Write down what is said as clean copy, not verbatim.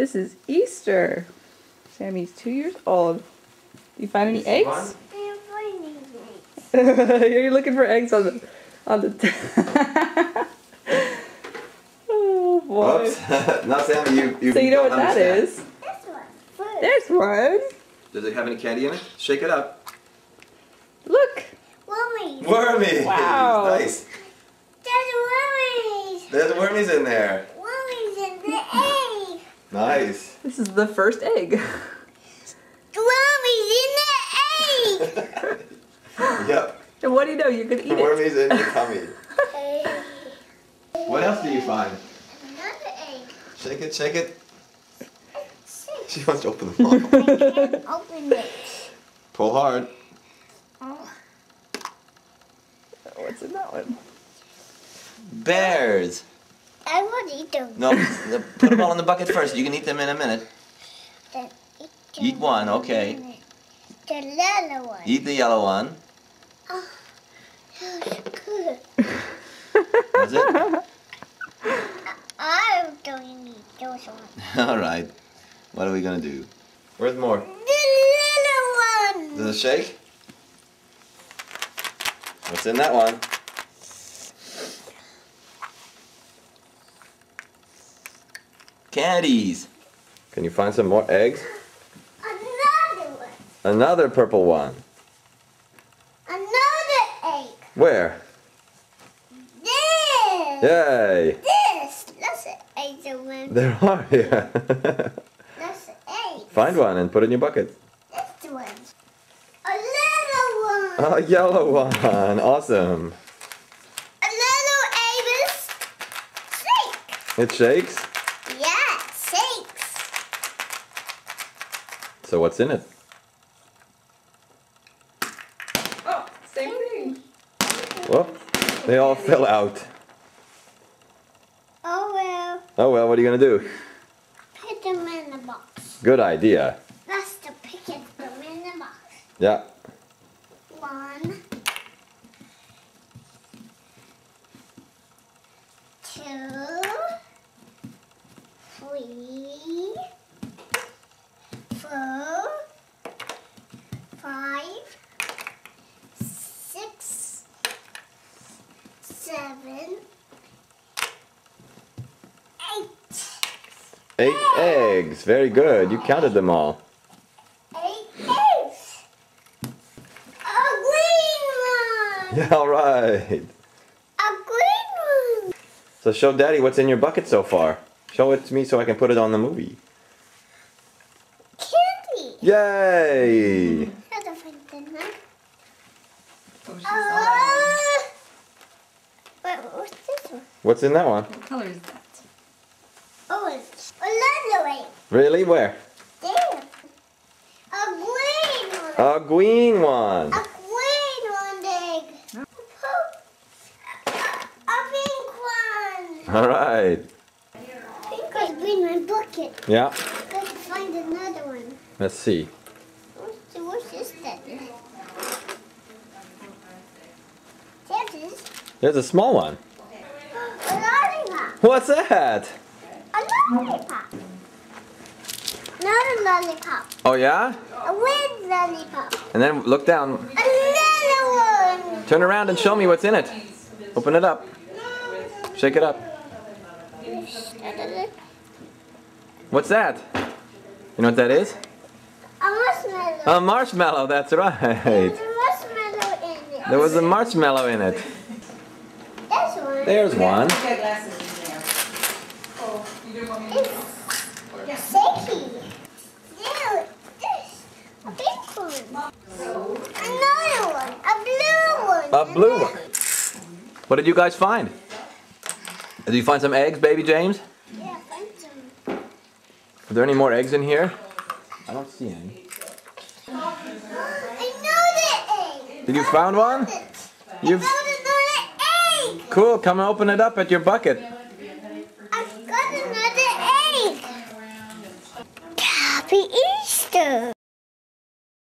This is Easter. Sammy's 2 years old. Do you find any eggs? I'm finding eggs. You're looking for eggs on the oh boy. Oops. No, Sammy, you So you know what that understand. is? This one. First. There's one. Does it have any candy in it? Shake it up. Look. Wormies. Wormies! Wow. Nice. There's wormies. There's wormies in there. Wormies in the egg. Nice. This is the first egg. Wormies in the egg. Yep. And what do you know? You could eat it. Wormies in your tummy. Egg. What else do you find? Another egg. Shake it, shake it. Six. She wants to open them all. I can't open it. Pull hard. Oh. What's in that one? Bears. I want to eat them. No, put them all in the bucket first. You can eat them in a minute. Then eat them. Eat one, okay. The little one. Eat the yellow one. Oh, that's good. That's it? I'm going to eat those ones. Alright. What are we going to do? Where's more? The little one. Does it shake? What's in that one? Candies. Can you find some more eggs? Another one. Another purple one. Another egg. Where? This. Yay! This. That's an egg. The one. There are, yeah. That's an egg. Find one and put it in your bucket. This one. A little one. A yellow one. Awesome. A little egg is shake. It shakes? Yeah, it shakes. So what's in it? Oh, same thing. Whoop. They all fell out. Oh well. Oh well, what are you going to do? Put them in the box. Good idea. That's the pick them in the box. Yeah. 1, 2, 3, 4, 5, 6, 7, 8. 8 eggs. Very good. You counted them all. 8 eggs. A green one. Yeah, all right. A green one. So show Daddy what's in your bucket so far. Show it to me so I can put it on the movie. Candy. Yay! Gotta find the knife. What's this one? What's in that one? What color is that? Orange. Another egg. Really? Where? There. A green one. A green one. A green one egg. A pink one. All right. Pink was in my bucket. Yeah. Gotta find another one. Let's see. What's this then? This is There's a small one. a lollipop. What's that? A lollipop. Not a lollipop. Oh yeah? A red lollipop. And then look down. Another one. Turn around and show me what's in it. Open it up. Shake it up. What's that? You know what that is? A marshmallow. A marshmallow, that's right. There's a marshmallow in it. There was a marshmallow in it. This one. There's one. It's shaky. There, this. A pink one. Another one. A blue one. A blue one. What did you guys find? Did you find some eggs, baby James? Yeah, find some. Are there any more eggs in here? I don't see any. Another egg. Did you found one? You've Another egg. cool. Come and open it up at your bucket. I've got another egg. Happy Easter.